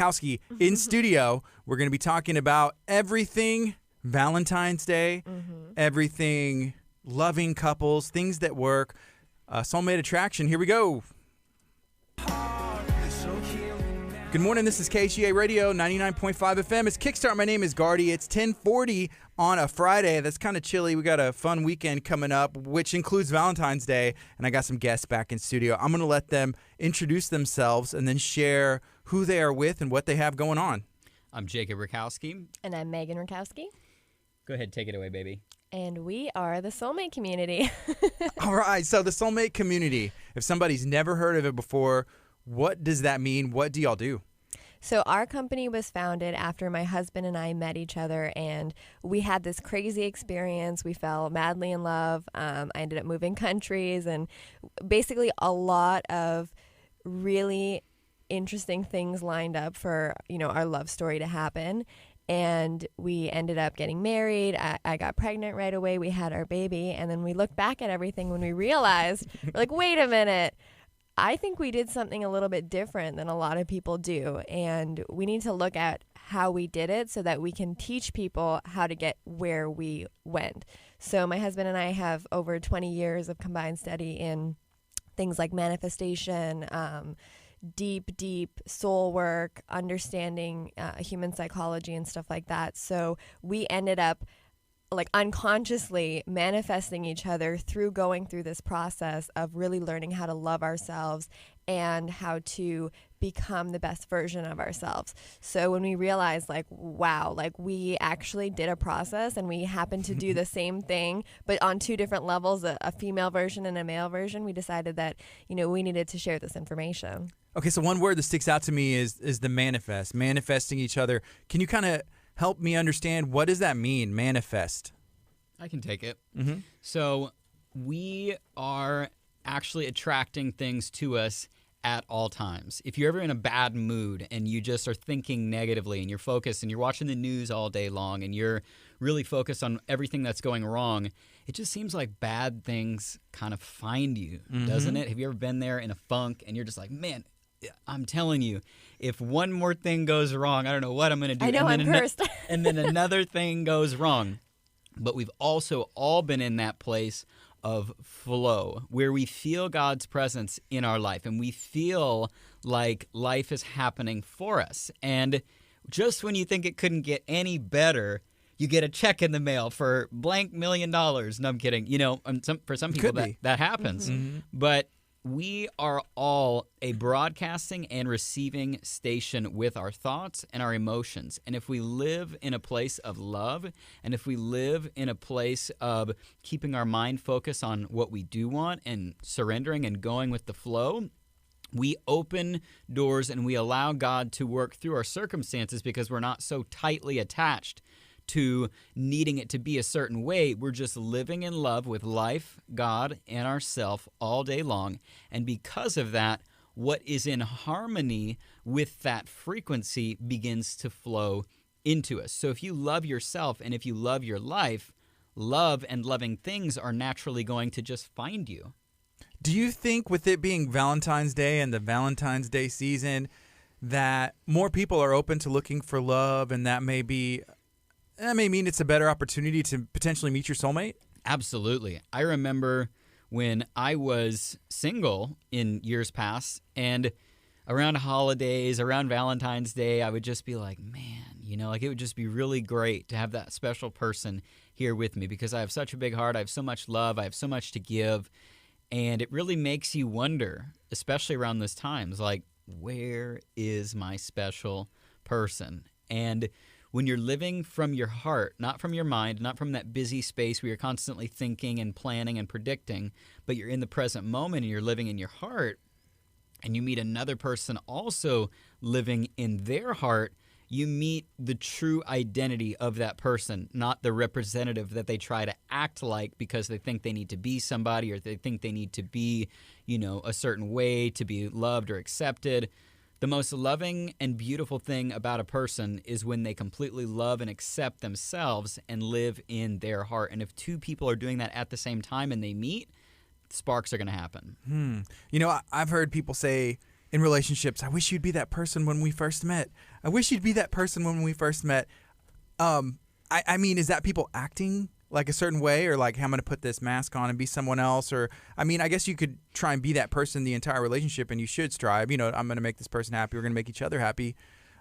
Kowski in studio. We're going to be talking about everything Valentine's Day, everything loving couples, things that work, soulmate attraction. Here we go. Good morning. This is KHEA Radio 99.5 FM. It's Kickstart. My name is Gardy. It's 10:40 on a Friday. That's kind of chilly. We got a fun weekend coming up, which includes Valentine's Day, and I got some guests back in studio. I'm going to let them introduce themselves and then share who they are with and what they have going on. I'm Jacob Rakowski. And I'm Megan Rakowski. Go ahead, take it away, baby. And we are the Soulmate community. All right, so the Soulmate community, if somebody's never heard of it before, what does that mean? What do y'all do? So our company was founded after my husband and I met each other, and we had this crazy experience. We fell madly in love. I ended up moving countries, and basically a lot of really interesting things lined up for, our love story to happen. And we ended up getting married. I got pregnant right away. We had our baby. And then we looked back at everything when we realized, we're like, wait a minute. I think we did something a little bit different than a lot of people do. And we need to look at how we did it so that we can teach people how to get where we went. So my husband and I have over 20 years of combined study in things like manifestation, deep soul work, understanding human psychology and stuff like that. So we ended up unconsciously manifesting each other through going through this process of really learning how to love ourselves and how to become the best version of ourselves. So when we realized wow, we actually did a process and we happened to do the same thing, but on two different levels, a female version and a male version, we decided that, we needed to share this information. Okay, so one word that sticks out to me is the manifesting each other. Can you kind of help me understand, what does that mean, manifest? I can take it. Mm-hmm. So we are actually attracting things to us at all times. If you're ever in a bad mood and you just are thinking negatively and you're focused and you're watching the news all day long and you're really focused on everything that's going wrong, it just seems like bad things kind of find you, doesn't it? Have you ever been there in a funk and you're just like, man, I'm telling you, if one more thing goes wrong, I don't know what I'm going to do. I know, I'm cursed. And then another thing goes wrong. But we've also all been in that place of flow where we feel God's presence in our life and we feel like life is happening for us. And just when you think it couldn't get any better, you get a check in the mail for blank $1 million. No, I'm kidding. For some people that happens. Mm-hmm. But we are all a broadcasting and receiving station with our thoughts and our emotions. And if we live in a place of love, and if we live in a place of keeping our mind focused on what we do want and surrendering and going with the flow, we open doors and we allow God to work through our circumstances because we're not so tightly attached to needing it to be a certain way. We're just living in love with life, God, and ourself all day long. And because of that, what is in harmony with that frequency begins to flow into us. So if you love yourself and if you love your life, love and loving things are naturally going to just find you. Do you think with it being Valentine's Day and the Valentine's Day season that more people are open to looking for love, and that may mean it's a better opportunity to potentially meet your soulmate? Absolutely. I remember when I was single in years past, and around holidays, around Valentine's Day, I would just be like, man, it would just be really great to have that special person here with me because I have such a big heart. I have so much love. I have so much to give. And it really makes you wonder, especially around this time, where is my special person? And when you're living from your heart, not from your mind, not from that busy space where you're constantly thinking and planning and predicting, but you're in the present moment and you're living in your heart, and you meet another person also living in their heart, you meet the true identity of that person, not the representative that they try to act like because they think they need to be somebody or they think they need to be, a certain way to be loved or accepted. The most loving and beautiful thing about a person is when they completely love and accept themselves and live in their heart. And if two people are doing that at the same time and they meet, sparks are going to happen. I've heard people say in relationships, I wish you'd be that person when we first met. I wish you'd be that person when we first met. I mean, is that people acting like a certain way, or like, hey, I'm going to put this mask on and be someone else? Or, I mean, I guess you could try and be that person the entire relationship, and you should strive. You know, I'm going to make this person happy. We're going to make each other happy.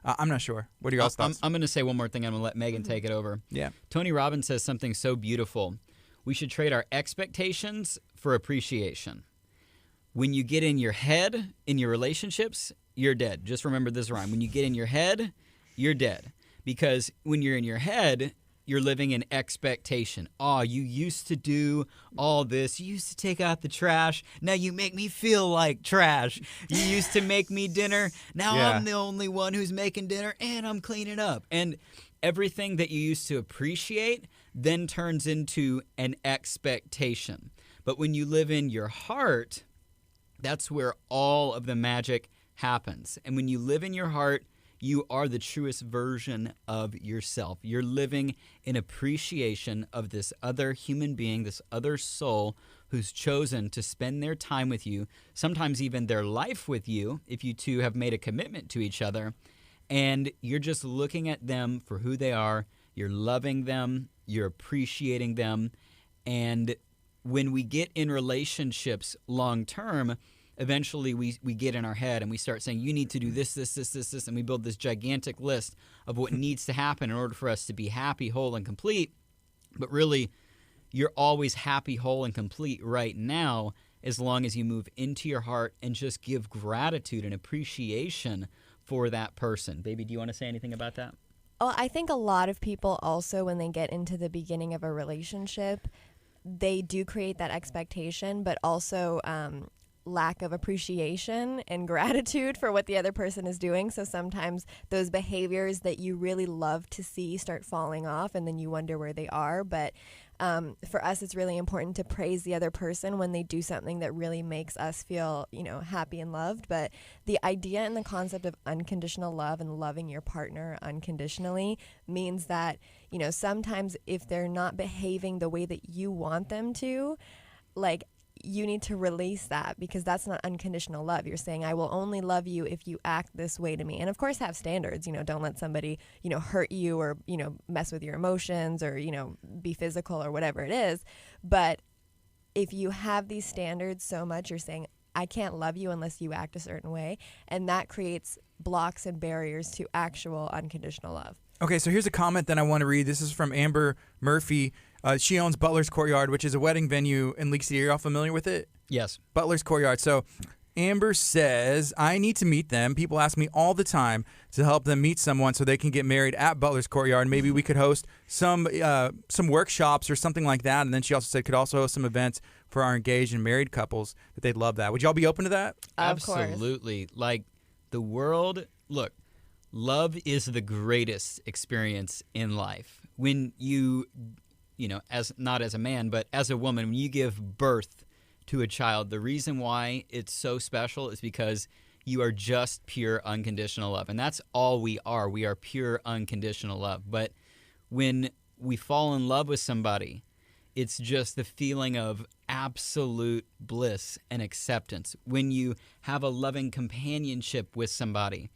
I'm not sure. What are y'all's thoughts? I'm going to say one more thing. I'm going to let Megan take it over. Yeah. Tony Robbins says something so beautiful. We should trade our expectations for appreciation. When you get in your head in your relationships, you're dead. Just remember this rhyme. When you get in your head, you're dead. Because when you're in your head, you're living in expectation. Oh, you used to do all this. You used to take out the trash. Now you make me feel like trash. You used to make me dinner. Now I'm the only one who's making dinner, and I'm cleaning up. And everything that you used to appreciate then turns into an expectation. But when you live in your heart, that's where all of the magic happens. And when you live in your heart, you are the truest version of yourself. You're living in appreciation of this other human being, this other soul who's chosen to spend their time with you, sometimes even their life with you, if you two have made a commitment to each other. And you're just looking at them for who they are. You're loving them. You're appreciating them. And when we get in relationships long term, eventually we get in our head and we start saying, you need to do this, and we build this gigantic list of what needs to happen in order for us to be happy, whole, and complete. But really, you're always happy, whole, and complete right now as long as you move into your heart and just give gratitude and appreciation for that person. Baby, do you want to say anything about that? Oh, I think a lot of people also, when they get into the beginning of a relationship, they do create that expectation, but also lack of appreciation and gratitude for what the other person is doing. So sometimes those behaviors that you really love to see start falling off, and then you wonder where they are. But for us, it's really important to praise the other person when they do something that really makes us feel, happy and loved. But the idea and the concept of unconditional love and loving your partner unconditionally means that, sometimes if they're not behaving the way that you want them to, like, you need to release that, because that's not unconditional love. You're saying, I will only love you if you act this way to me. And of course, have standards. Don't let somebody, hurt you or, mess with your emotions or, be physical or whatever it is. But if you have these standards so much, you're saying, I can't love you unless you act a certain way. And that creates blocks and barriers to actual unconditional love. Okay, so here's a comment that I want to read. This is from Amber Murphy. She owns Butler's Courtyard, which is a wedding venue in League City. Are y'all familiar with it? Yes. Butler's Courtyard. So Amber says, I need to meet them. People ask me all the time to help them meet someone so they can get married at Butler's Courtyard. Maybe we could host some workshops or something like that. And then she also said could also host some events for our engaged and married couples, that they'd love that. Would y'all be open to that? Of course. Absolutely. Like, the world, look, love is the greatest experience in life. When you as not as a man, but as a woman, when you give birth to a child, the reason why it's so special is because you are just pure unconditional love. And that's all we are. We are pure unconditional love. But when we fall in love with somebody, it's just the feeling of absolute bliss and acceptance. When you have a loving companionship with somebody,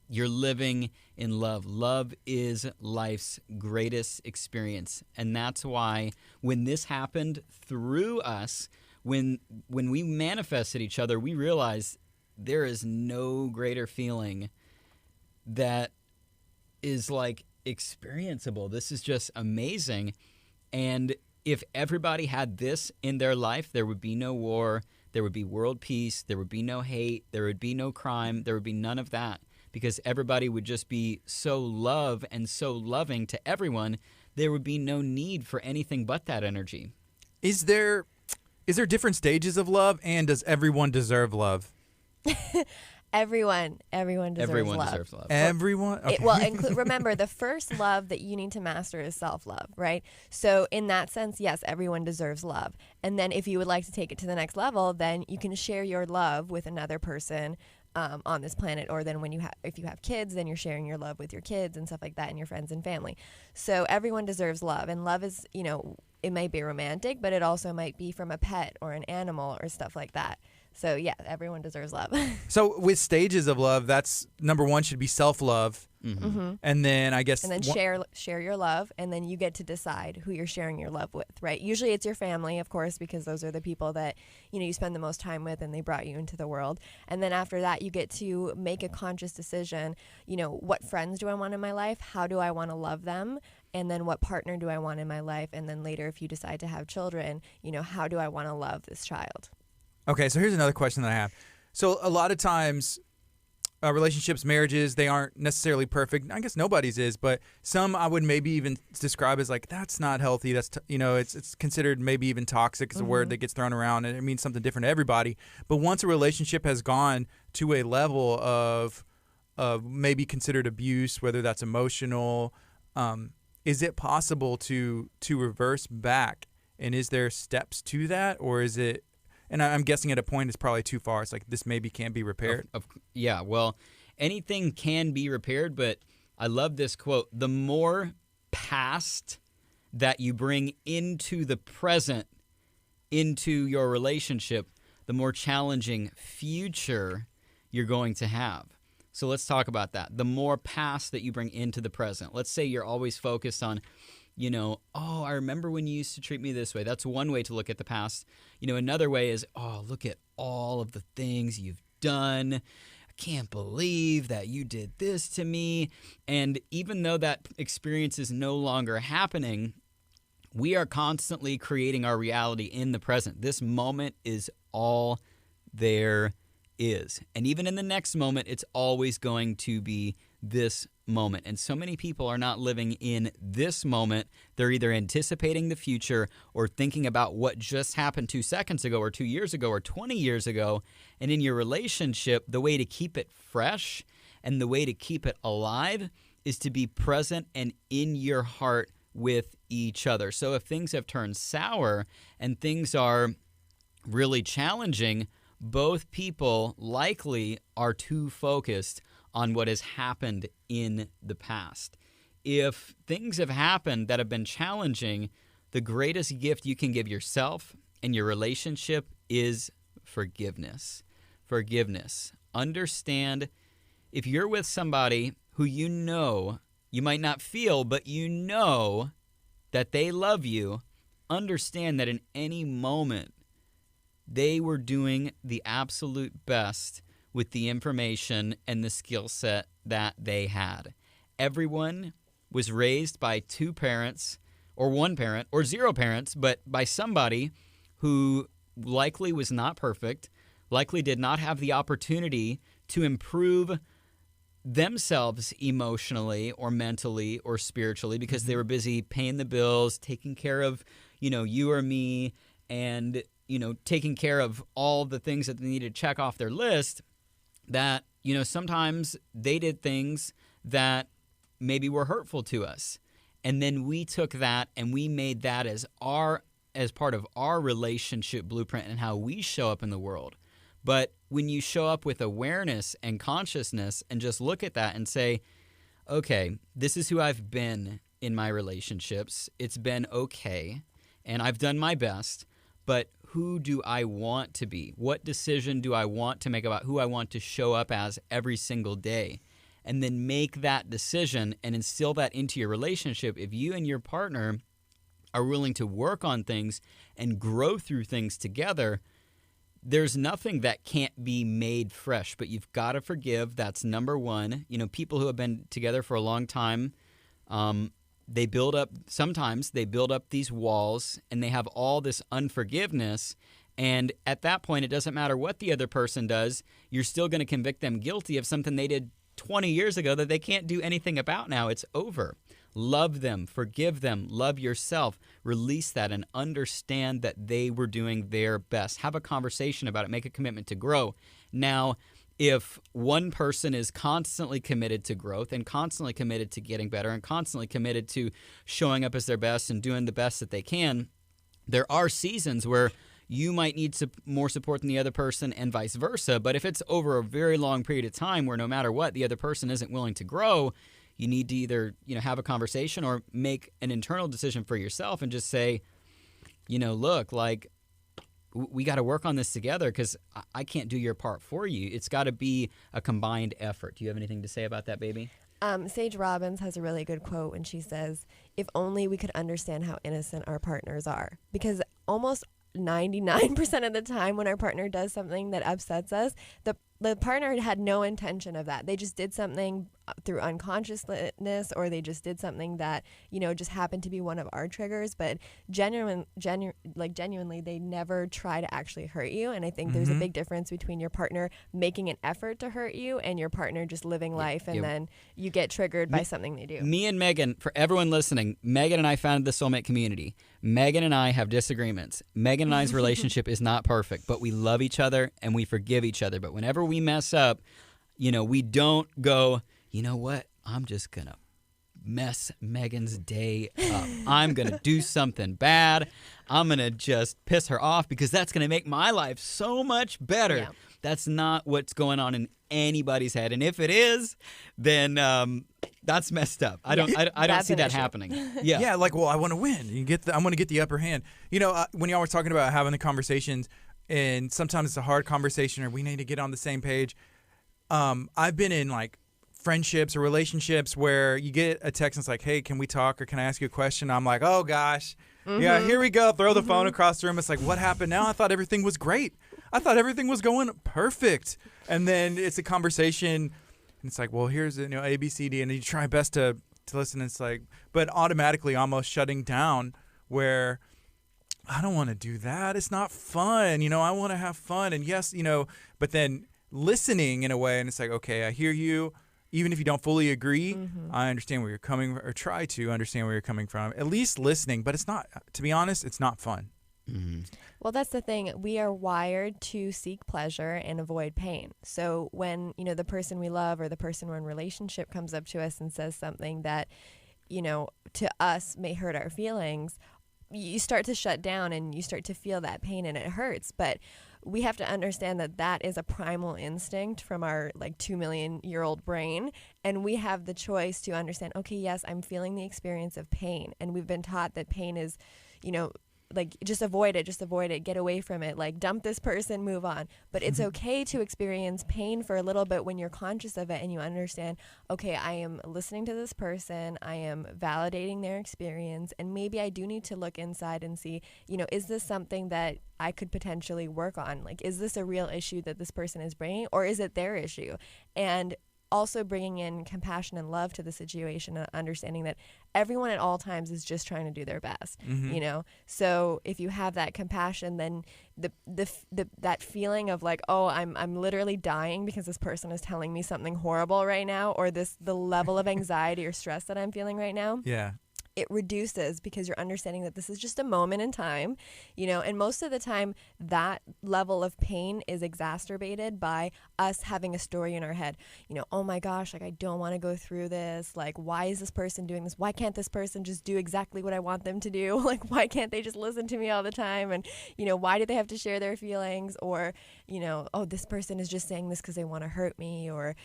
you're living in love. Love is life's greatest experience. And that's why when this happened through us, when we manifested each other, we realized there is no greater feeling that is like experienceable. This is just amazing. And if everybody had this in their life, there would be no war, there would be world peace, there would be no hate, there would be no crime, there would be none of that. Because everybody would just be so love and so loving to everyone, there would be no need for anything but that energy. Is there different stages of love, and does everyone deserve love? Everyone deserves love. Everyone? Okay. Remember, the first love that you need to master is self-love, right? So in that sense, yes, everyone deserves love. And then if you would like to take it to the next level, then you can share your love with another person on this planet. Or then if you have kids, then you're sharing your love with your kids and stuff like that, and your friends and family. So everyone deserves love. And love is, it may be romantic, but it also might be from a pet or an animal or stuff like that. So yeah, everyone deserves love. So with stages of love, that's number one should be self-love. Mm-hmm. And then I guess And then share your love, and then you get to decide who you're sharing your love with, right? Usually it's your family, of course, because those are the people that, you know, you spend the most time with and they brought you into the world. And then after that, you get to make a conscious decision, you know, what friends do I want in my life? How do I want to love them? And then what partner do I want in my life? And then later, if you decide to have children, you know, how do I want to love this child? Okay, so here's another question that I have. So a lot of times relationships, marriages, they aren't necessarily perfect. I guess nobody's is, but some I would maybe even describe as like, that's not healthy. That's, you know, it's considered maybe even toxic is a word that gets thrown around, and it means something different to everybody. But once a relationship has gone to a level of maybe considered abuse, whether that's emotional, is it possible to reverse back? And is there steps to that, or is it? And I'm guessing at a point it's probably too far. It's like this maybe can't be repaired. Yeah, well, anything can be repaired, but I love this quote. The more past that you bring into the present, into your relationship, the more challenging future you're going to have. So let's talk about that. The more past that you bring into the present. Let's say you're always focused on, you know, oh, I remember when you used to treat me this way. That's one way to look at the past. You know, another way is, oh, look at all of the things you've done. I can't believe that you did this to me. And even though that experience is no longer happening, we are constantly creating our reality in the present. This moment is all there is. And even in the next moment, it's always going to be this moment. And so many people are not living in this moment. They're either anticipating the future or thinking about what just happened 2 seconds ago or 2 years ago or 20 years ago. And in your relationship, the way to keep it fresh and the way to keep it alive is to be present and in your heart with each other. So if things have turned sour and things are really challenging, both people likely are too focused on what has happened in the past. If things have happened that have been challenging, the greatest gift you can give yourself and your relationship is forgiveness. Forgiveness. Understand, if you're with somebody who you know, you might not feel, but you know that they love you, understand that in any moment, they were doing the absolute best with the information and the skill set that they had. Everyone was raised by 2 parents, or 1 parent, or 0 parents, but by somebody who likely was not perfect, likely did not have the opportunity to improve themselves emotionally or mentally or spiritually because they were busy paying the bills, taking care of, you know, you or me, and, you know, taking care of all the things that they needed to check off their list, that, you know, sometimes they did things that maybe were hurtful to us. And then we took that and we made that as part of our relationship blueprint and how we show up in the world. But when you show up with awareness and consciousness and just look at that and say, okay, this is who I've been in my relationships. It's been okay, and I've done my best, but who do I want to be? What decision do I want to make about who I want to show up as every single day? And then make that decision and instill that into your relationship. If you and your partner are willing to work on things and grow through things together, there's nothing that can't be made fresh, but you've got to forgive. That's number one. You know, people who have been together for a long time, sometimes they build up these walls and they have all this unforgiveness. And at that point, it doesn't matter what the other person does. You're still going to convict them guilty of something they did 20 years ago that they can't do anything about now. It's over. Love them, forgive them, love yourself, release that and understand that they were doing their best. Have a conversation about it, make a commitment to grow. Now, if one person is constantly committed to growth and constantly committed to getting better and constantly committed to showing up as their best and doing the best that they can, there are seasons where you might need more support than the other person and vice versa. But if it's over a very long period of time where no matter what, the other person isn't willing to grow, you need to either, you know, have a conversation or make an internal decision for yourself and just say, you know, look, like, we got to work on this together because I can't do your part for you. It's got to be a combined effort. Do you have anything to say about that, baby? Sage Robbins has a really good quote when she says, if only we could understand how innocent our partners are. Because almost 99% of the time when our partner does something that upsets us, the partner had no intention of that. They just did something through unconsciousness, or they just did something that, just happened to be one of our triggers. But genuinely, they never try to actually hurt you. And I think there's a big difference between your partner making an effort to hurt you and your partner just living life, and then you get triggered by something they do. Me and Megan, for everyone listening, Megan and I founded the Soulmate community. Megan and I have disagreements. Megan and I's relationship is not perfect, but we love each other and we forgive each other. But whenever we mess up, we don't go, you know what? I'm just going to mess Megan's day up. I'm going to do something bad. I'm going to just piss her off because that's going to make my life so much better. Yeah. That's not what's going on in anybody's head. And if it is, then that's messed up. I don't see that happening. Yeah. Yeah, I want to win. I'm going to get the upper hand. When y'all were talking about having the conversations, and sometimes it's a hard conversation or we need to get on the same page. I've been in friendships or relationships where you get a text and it's like, hey, can we talk or can I ask you a question? I'm like, oh gosh, yeah, here we go. Throw the phone across the room. It's like, what happened now? I thought everything was great. I thought everything was going perfect. And then it's a conversation and it's like, well, here's A, B, C, D, and you try best to listen. And it's like, but automatically almost shutting down where I don't want to do that. It's not fun. I want to have fun. And yes, but then listening in a way, and it's like, okay, I hear you. Even if you don't fully agree, I understand where you're coming, or try to understand where you're coming from. At least listening, but it's not, to be honest, it's not fun. Mm-hmm. Well, that's the thing. We are wired to seek pleasure and avoid pain. So when, the person we love or the person we're in a relationship comes up to us and says something that, to us may hurt our feelings, you start to shut down and you start to feel that pain and it hurts. But we have to understand that is a primal instinct from our 2 million year old brain. And we have the choice to understand, okay, yes, I'm feeling the experience of pain. And we've been taught that pain is, just avoid it, get away from it, dump this person, move on. But it's okay to experience pain for a little bit when you're conscious of it and you understand, okay, I am listening to this person, I am validating their experience, and maybe I do need to look inside and see, is this something that I could potentially work on? Is this a real issue that this person is bringing, or is it their issue? And also bringing in compassion and love to the situation and understanding that everyone at all times is just trying to do their best, So if you have that compassion, then that feeling of oh, I'm literally dying because this person is telling me something horrible right now, or the level of anxiety or stress that I'm feeling right now. Yeah. It reduces because you're understanding that this is just a moment in time, and most of the time that level of pain is exacerbated by us having a story in our head. Oh my gosh, I don't want to go through this. Why is this person doing this? Why can't this person just do exactly what I want them to do? Why can't they just listen to me all the time? And, why do they have to share their feelings? Or, oh, this person is just saying this because they want to hurt me, or,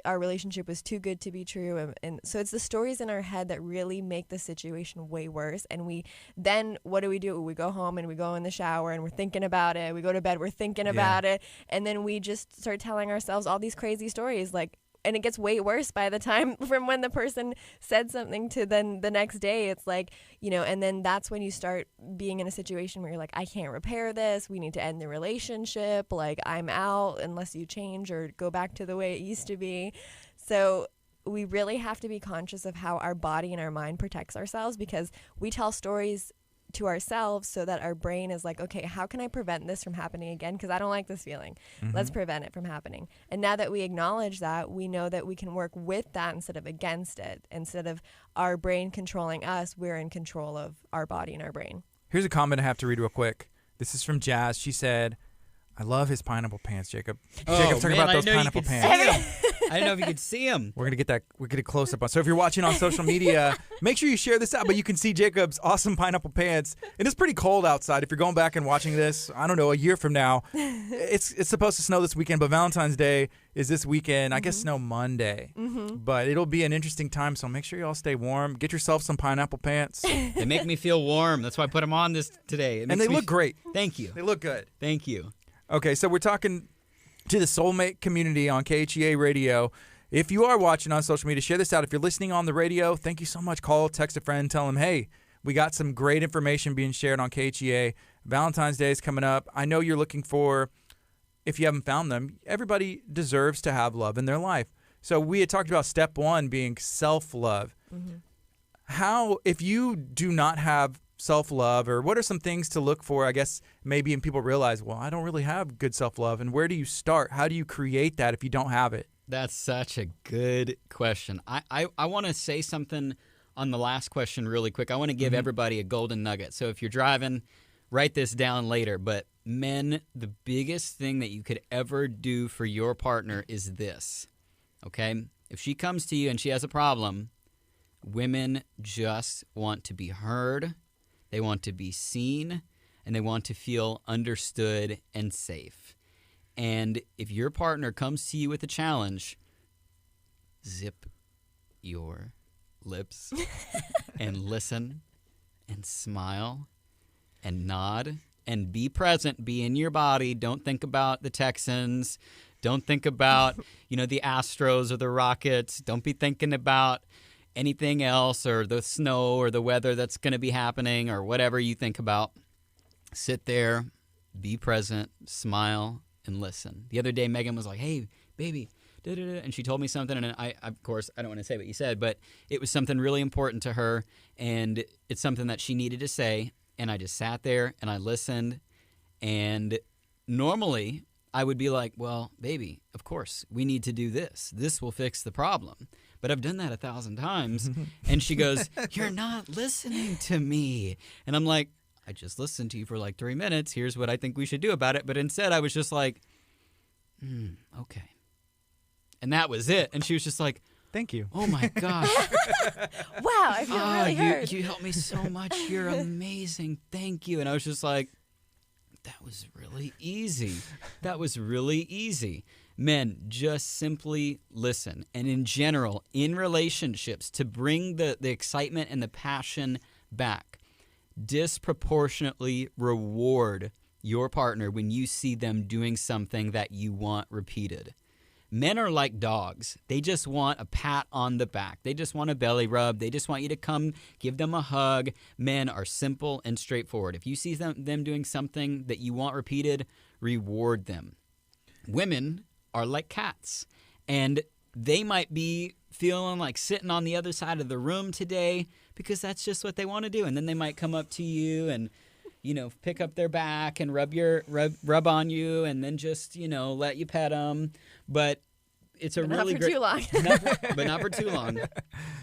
our relationship was too good to be true. And so it's the stories in our head that really make the situation way worse. And then what do? We go home and we go in the shower and we're thinking about it. We go to bed, we're thinking about it. And then we just start telling ourselves all these crazy stories, and it gets way worse by the time from when the person said something to then the next day. It's and then that's when you start being in a situation where you're I can't repair this. We need to end the relationship. I'm out unless you change or go back to the way it used to be. So we really have to be conscious of how our body and our mind protects ourselves, because we tell stories to ourselves so that our brain is okay, how can I prevent this from happening again? Because I don't like this feeling. Let's prevent it from happening. And now that we acknowledge that, we know that we can work with that instead of against it. Instead of our brain controlling us, we're in control of our body and our brain. Here's a comment I have to read real quick. This is from Jazz. She said, I love his pineapple pants, Jacob. Oh, Jacob, talk about those pineapple pants. didn't know if you could see him. We're gonna get a close up on. So if you're watching on social media, make sure you share this out. But you can see Jacob's awesome pineapple pants. And it's pretty cold outside. If you're going back and watching this, I don't know, a year from now, it's supposed to snow this weekend. But Valentine's Day is this weekend. I guess snow Monday. But it'll be an interesting time. So make sure you all stay warm. Get yourself some pineapple pants. They make me feel warm. That's why I put them on this today. And they look great. Thank you. They look good. Thank you. Okay, so we're talking to the Soulmate community on KHEA Radio. If you are watching on social media, share this out. If you're listening on the radio, thank you so much. Call, text a friend, tell them, hey, we got some great information being shared on KHEA. Valentine's Day is coming up. I know you're looking for, if you haven't found them, everybody deserves to have love in their life. So we had talked about step one being self-love. How, if you do not have self-love, or what are some things to look for, I guess, maybe, and people realize, well, I don't really have good self-love, and where do you start? How do you create that if you don't have it? That's such a good question. I want to say something on the last question really quick. I want to give everybody a golden nugget. So if you're driving, write this down later. But men, the biggest thing that you could ever do for your partner is this, okay? If she comes to you and she has a problem, women just want to be heard. They want to be seen, and they want to feel understood and safe. And if your partner comes to you with a challenge, zip your lips and listen and smile and nod and be present. Be in your body. Don't think about the Texans. Don't think about, the Astros or the Rockets. Don't be thinking about anything else or the snow or the weather that's going to be happening or whatever you think about. Sit there, be present, smile, and listen. The other day, Megan was like, hey, baby, da-da-da, and she told me something, and I, of course, I don't want to say what you said, but it was something really important to her, and it's something that she needed to say, and I just sat there, and I listened, and normally I would be like, well, baby, of course, we need to do this. This will fix the problem. But I've done that 1,000 times. And she goes, you're not listening to me. And I'm like, I just listened to you for like 3 minutes. Here's what I think we should do about it. But instead, I was just like, okay. And that was it. And she was just like, thank you. Oh, my gosh. Wow, I feel really heard. You helped me so much. You're amazing. Thank you. And I was just like, that was really easy. That was really easy. Men, just simply listen. And in general, in relationships, to bring the excitement and the passion back, disproportionately reward your partner when you see them doing something that you want repeated. Men are like dogs. They just want a pat on the back. They just want a belly rub. They just want you to come give them a hug. Men are simple and straightforward. If you see them doing something that you want repeated, reward them. Women are like cats, and they might be feeling like sitting on the other side of the room today because that's just what they want to do. And then they might come up to you and, pick up their back and rub on you, and then just, let you pet them. But it's a really great. Not for too long. But not for too long.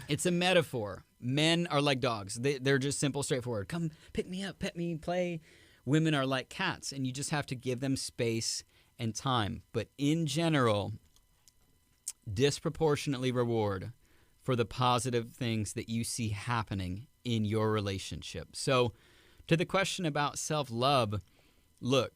It's a metaphor. Men are like dogs. They're just simple, straightforward. Come pick me up, pet me, play. Women are like cats, and you just have to give them space and time. But in general, disproportionately reward for the positive things that you see happening in your relationship. So to the question about self-love, look,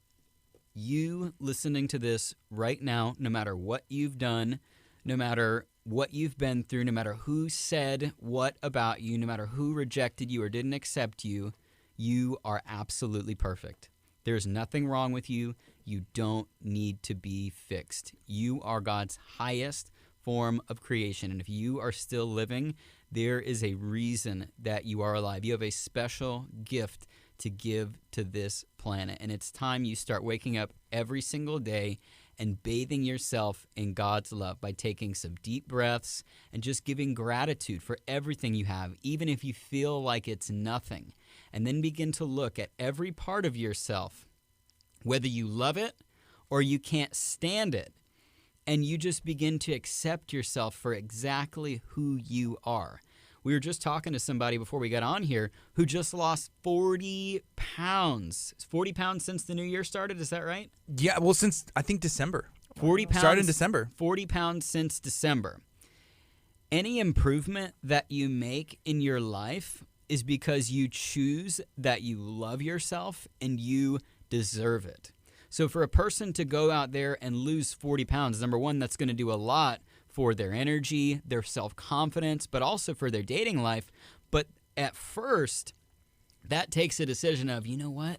you listening to this right now, no matter what you've done, no matter what you've been through, no matter who said what about you, no matter who rejected you or didn't accept you, you are absolutely perfect. There's nothing wrong with you. You don't need to be fixed. You are God's highest form of creation. And if you are still living, there is a reason that you are alive. You have a special gift to give to this planet. And it's time you start waking up every single day and bathing yourself in God's love by taking some deep breaths and just giving gratitude for everything you have, even if you feel like it's nothing. And then begin to look at every part of yourself, whether you love it or you can't stand it, and you just begin to accept yourself for exactly who you are. We were just talking to somebody before we got on here who just lost 40 pounds. 40 pounds since the new year started, is that right? Yeah, well, since I think December. 40 pounds. Started in December. 40 pounds since December. Any improvement that you make in your life is because you choose that you love yourself and you deserve it. So for a person to go out there and lose 40 pounds, number one, that's going to do a lot for their energy, their self-confidence, but also for their dating life. But at first, that takes a decision of, you know what?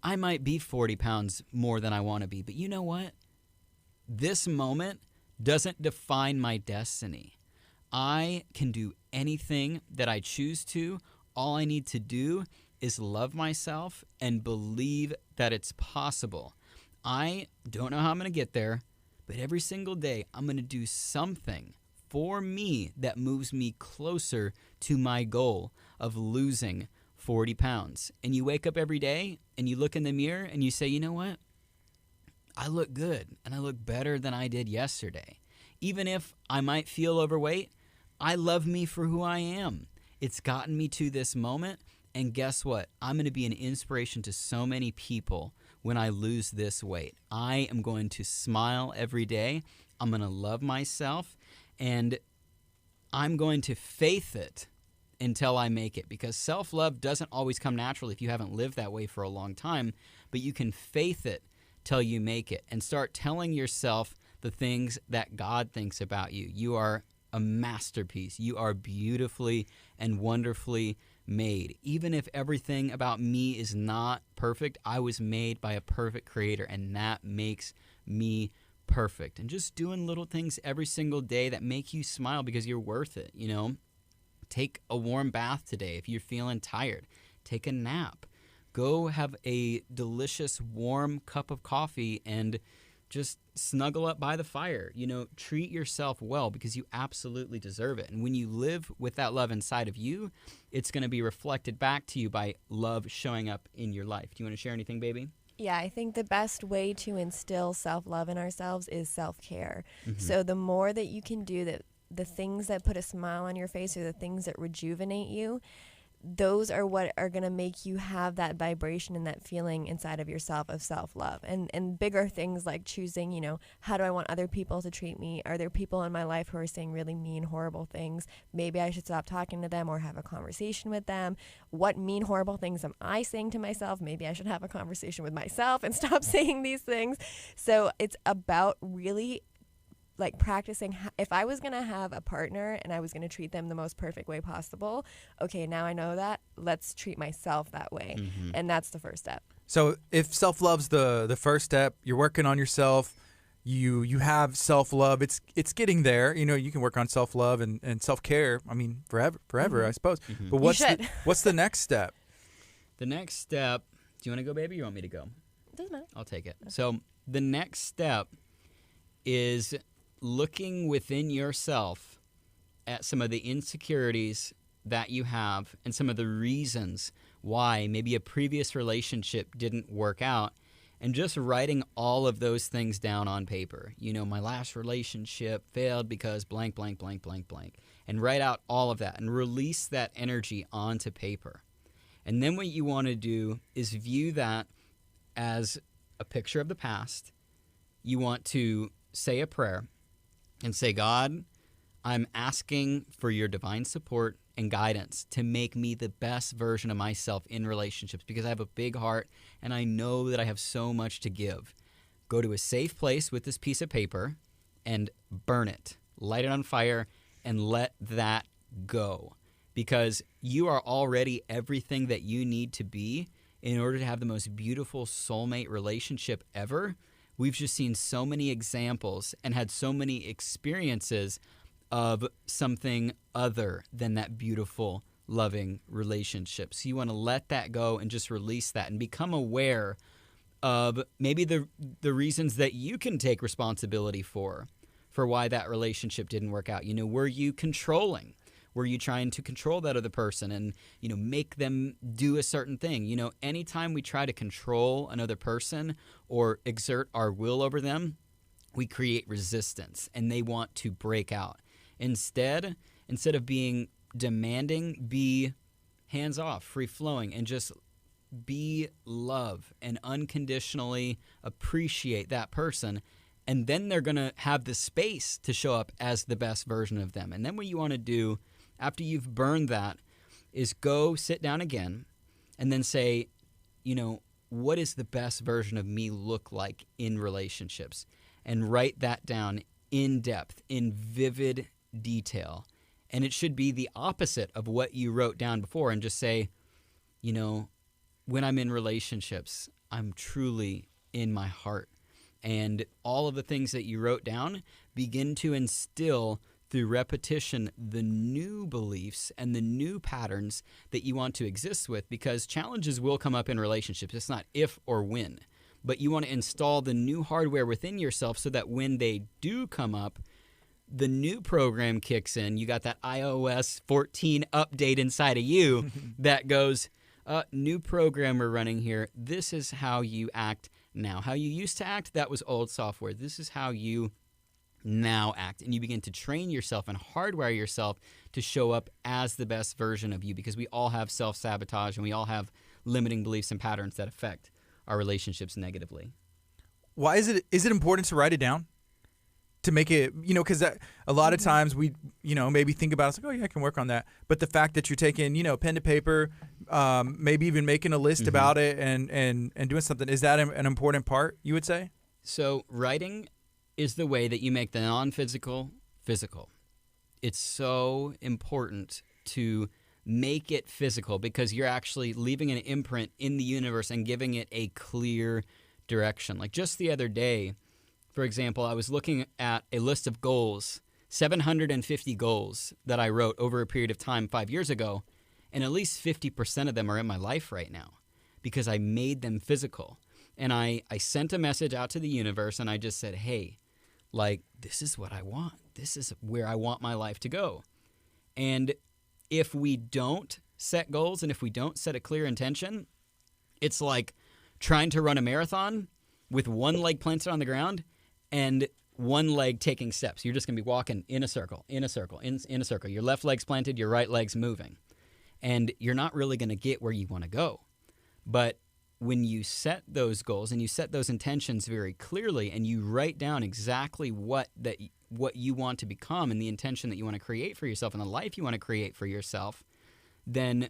I might be 40 pounds more than I want to be, but you know what? This moment doesn't define my destiny. I can do anything that I choose to. All I need to do is love myself and believe that it's possible. I don't know how I'm going to get there, but every single day I'm going to do something for me that moves me closer to my goal of losing 40 pounds. And you wake up every day and you look in the mirror and you say, you know what? I look good and I look better than I did yesterday. Even if I might feel overweight, I love me for who I am. It's gotten me to this moment, and guess what? I'm going to be an inspiration to so many people when I lose this weight. I am going to smile every day. I'm going to love myself, and I'm going to faith it until I make it, because self-love doesn't always come naturally if you haven't lived that way for a long time, but you can faith it till you make it and start telling yourself the things that God thinks about you. You are a masterpiece. You are beautifully and wonderfully made. Even if everything about me is not perfect, I was made by a perfect creator, and that makes me perfect. And just doing little things every single day that make you smile because you're worth it, you know? Take a warm bath today if you're feeling tired. Take a nap. Go have a delicious warm cup of coffee and just snuggle up by the fire. You know, treat yourself well because you absolutely deserve it. And when you live with that love inside of you, it's going to be reflected back to you by love showing up in your life. Do you want to share anything, baby? Yeah, I think the best way to instill self-love in ourselves is self-care. Mm-hmm. So the more that you can do that, the things that put a smile on your face or the things that rejuvenate you, those are what are going to make you have that vibration and that feeling inside of yourself of self-love. And bigger things like choosing, you know, how do I want other people to treat me? Are there people in my life who are saying really mean, horrible things? Maybe I should stop talking to them or have a conversation with them. What mean, horrible things am I saying to myself? Maybe I should have a conversation with myself and stop saying these things. So it's about really like practicing. If I was going to have a partner and I was going to treat them the most perfect way possible, okay, now I know that, let's treat myself that way. Mm-hmm. And that's the first step. So if self-love's the first step, you're working on yourself, you have self-love, it's getting there. You know, you can work on self-love and self-care, I mean, forever, Mm-hmm. I suppose. Mm-hmm. But what's the next step? The next step, do you want to go, baby, or you want me to go? Doesn't matter. I'll take it. So the next step is looking within yourself at some of the insecurities that you have and some of the reasons why maybe a previous relationship didn't work out, and just writing all of those things down on paper. You know, my last relationship failed because blank, blank, blank, blank, blank. And write out all of that and release that energy onto paper. And then what you want to do is view that as a picture of the past. You want to say a prayer and say, God, I'm asking for your divine support and guidance to make me the best version of myself in relationships, because I have a big heart and I know that I have so much to give. Go to a safe place with this piece of paper and burn it. Light it on fire and let that go, because you are already everything that you need to be in order to have the most beautiful soulmate relationship ever. We've just seen so many examples and had so many experiences of something other than that beautiful, loving relationship. So you want to let that go and just release that and become aware of maybe the reasons that you can take responsibility for why that relationship didn't work out. You know, were you controlling? Were you trying to control that other person and, you know, make them do a certain thing? You know, anytime we try to control another person or exert our will over them, we create resistance and they want to break out. Instead of being demanding, be hands-off, free-flowing, and just be love and unconditionally appreciate that person And then they're going to have the space to show up as the best version of them. And then what you want to do after you've burned that is go sit down again and then say, what is the best version of me look like in relationships? And write that down in depth, in vivid detail. And it should be the opposite of what you wrote down before, and just say, when I'm in relationships, I'm truly in my heart. And all of the things that you wrote down, begin to instill through repetition the new beliefs and the new patterns that you want to exist with, because challenges will come up in relationships. It's not if or when, but you want to install the new hardware within yourself so that when they do come up, the new program kicks in. You got that iOS 14 update inside of you that goes, new program we're running here. This is how you act now. How you used to act, that was old software. This is how you now act. And you begin to train yourself and hardwire yourself to show up as the best version of you, because we all have self-sabotage and we all have limiting beliefs and patterns that affect our relationships negatively. Why is it important to write it down? To make it, because a lot of times we, maybe think about it, it's like, oh yeah, I can work on that. But the fact that you're taking, pen to paper, maybe even making a list about it and doing something, is that an important part, you would say? So writing is the way that you make the non-physical physical. It's so important to make it physical, because you're actually leaving an imprint in the universe and giving it a clear direction. Like just the other day, for example, I was looking at a list of goals, 750 goals that I wrote over a period of time 5 years ago, and at least 50% of them are in my life right now because I made them physical. And I sent a message out to the universe, and I just said, hey, this is what I want. This is where I want my life to go. And if we don't set goals and if we don't set a clear intention, it's like trying to run a marathon with one leg planted on the ground and one leg taking steps. You're just going to be walking in a circle, in a circle, in a circle. Your left leg's planted, your right leg's moving. And you're not really going to get where you want to go. But when you set those goals and you set those intentions very clearly and you write down exactly what you want to become and the intention that you want to create for yourself and the life you want to create for yourself, then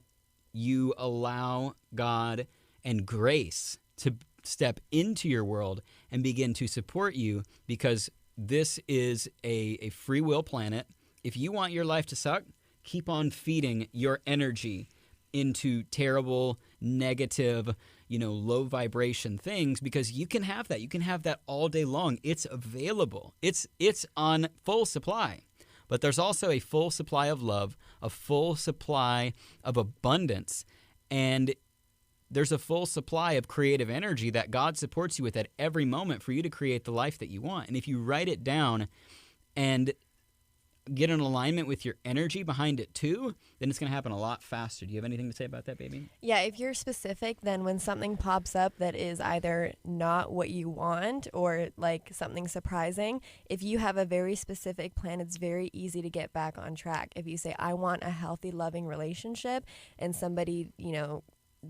you allow God and grace to step into your world and begin to support you, because this is a free will planet. If you want your life to suck, keep on feeding your energy into terrible, negative, low vibration things, because you can have that. You can have that all day long. It's available. It's on full supply. But there's also a full supply of love, a full supply of abundance, and there's a full supply of creative energy that God supports you with at every moment for you to create the life that you want. And if you write it down and get in alignment with your energy behind it too, then it's going to happen a lot faster. Do you have anything to say about that, baby? Yeah, if you're specific, then when something pops up that is either not what you want or like something surprising, if you have a very specific plan, it's very easy to get back on track. If you say, I want a healthy, loving relationship, and somebody,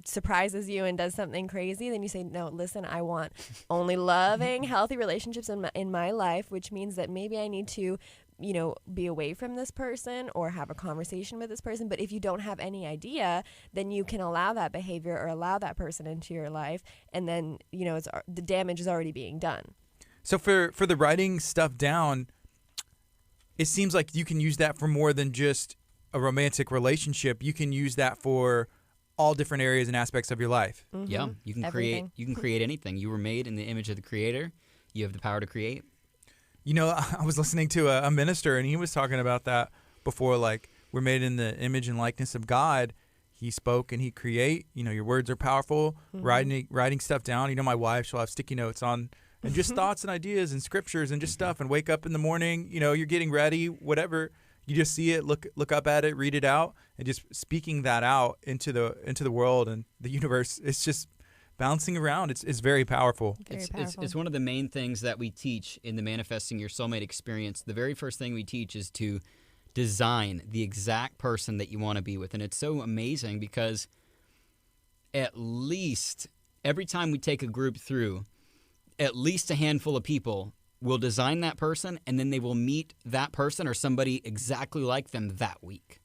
surprises you and does something crazy, then you say, no, listen, I want only loving, healthy relationships in my life, which means that maybe I need to be away from this person or have a conversation with this person. But if you don't have any idea, then you can allow that behavior or allow that person into your life, and then the damage is already being done. So for the writing stuff down, it seems like you can use that for more than just a romantic relationship. You can use that for all different areas and aspects of your life. Mm-hmm. Yeah, you can Everything. create anything. You were made in the image of the Creator. You have the power to create. I was listening to a minister, and he was talking about that before, like, we're made in the image and likeness of God. He spoke and he create. Your words are powerful. Mm-hmm. Writing stuff down. My wife, she'll have sticky notes on and just thoughts and ideas and scriptures and just stuff, and wake up in the morning, you're getting ready, whatever. You just see it, look up at it, read it out, and just speaking that out into the world and the universe. It's just bouncing around. It's very powerful. It's one of the main things that we teach in the Manifesting Your Soulmate experience. The very first thing we teach is to design the exact person that you want to be with. And it's so amazing because at least every time we take a group through, at least a handful of people will design that person, and then they will meet that person or somebody exactly like them that week.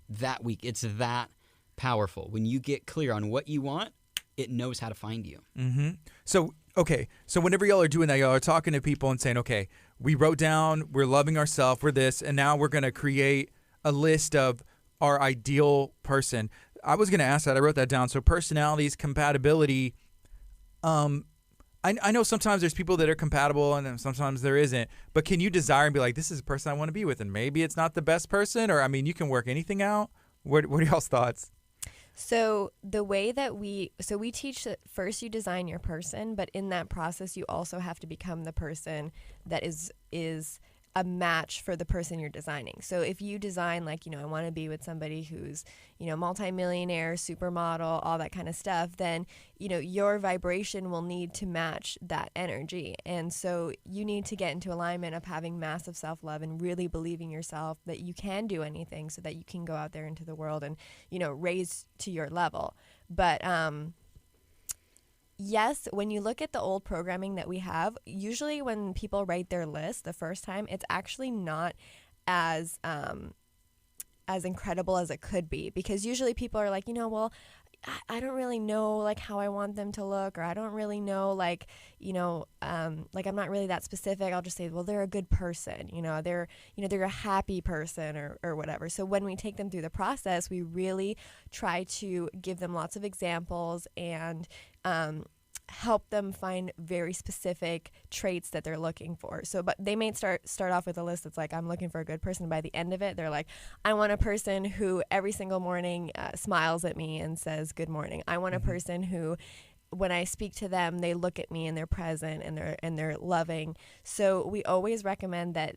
That week. It's that powerful. When you get clear on what you want, it knows how to find you. Mm-hmm. So, okay. So whenever y'all are doing that, y'all are talking to people and saying, okay, we wrote down, we're loving ourselves, we're this, and now we're going to create a list of our ideal person. I was going to ask that. I wrote that down. So personalities, compatibility. I know sometimes there's people that are compatible and then sometimes there isn't. But can you desire and be like, this is the person I want to be with, and maybe it's not the best person, or I mean, you can work anything out. What are y'all's thoughts? So the way that we teach that first you design your person, but in that process you also have to become the person that is a match for the person you're designing. So if you design like, I want to be with somebody who's, multimillionaire, supermodel, all that kind of stuff, then, your vibration will need to match that energy. And so you need to get into alignment of having massive self-love and really believing yourself that you can do anything so that you can go out there into the world and, raise to your level. But, yes, when you look at the old programming that we have, usually when people write their list the first time, it's actually not as incredible as it could be, because usually people are like, well, I don't really know like how I want them to look, or I don't really know like I'm not really that specific. I'll just say, well, they're a good person, they're a happy person or whatever. So when we take them through the process, we really try to give them lots of examples and help them find very specific traits that they're looking for. So, but they may start off with a list that's like, I'm looking for a good person. By the end of it, they're like, I want a person who every single morning smiles at me and says good morning. I want a person who, when I speak to them, they look at me and they're present and they're loving. So we always recommend that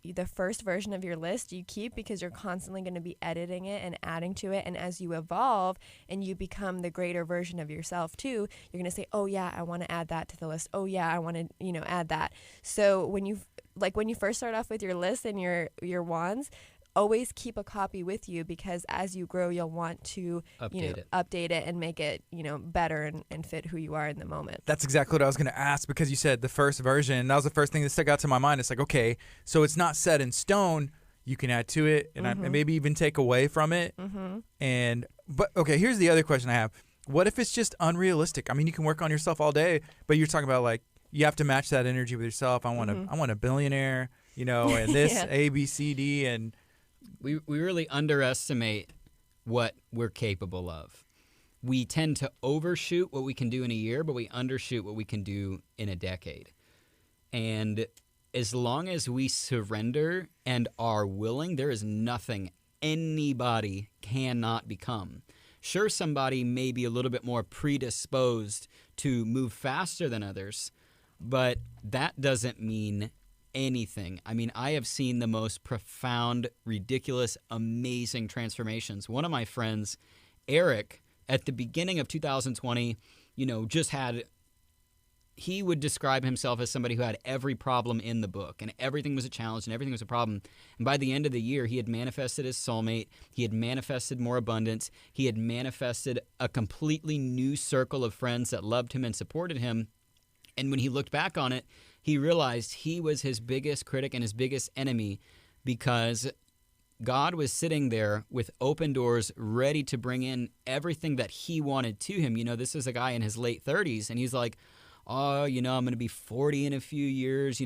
the first version of your list you keep, because you're constantly going to be editing it and adding to it. And as you evolve and you become the greater version of yourself too, you're going to say, oh yeah, I want to add that to the list. Oh yeah, I want to, add that. So when you first start off with your list and your wands, always keep a copy with you, because as you grow, you'll want to update it and make it, better and fit who you are in the moment. That's exactly what I was going to ask, because you said the first version, and that was the first thing that stuck out to my mind. It's like, okay, so it's not set in stone. You can add to it and maybe even take away from it. Mm-hmm. But okay, here's the other question I have. What if it's just unrealistic? I mean, you can work on yourself all day, but you're talking about like, you have to match that energy with yourself. I want a billionaire, and this yeah. A, B, C, D, and we really underestimate what we're capable of. We tend to overshoot what we can do in a year, but we undershoot what we can do in a decade. And as long as we surrender and are willing, there is nothing anybody cannot become. Sure, somebody may be a little bit more predisposed to move faster than others, but that doesn't mean anything. I mean, I have seen the most profound, ridiculous, amazing transformations. One of my friends, Eric, at the beginning of 2020, he would describe himself as somebody who had every problem in the book, and everything was a challenge and everything was a problem. And by the end of the year, he had manifested his soulmate. He had manifested more abundance. He had manifested a completely new circle of friends that loved him and supported him. And when he looked back on it, he realized he was his biggest critic and his biggest enemy, because God was sitting there with open doors ready to bring in everything that he wanted to him. This is a guy in his late 30s, and he's like, oh, I'm going to be 40 in a few years.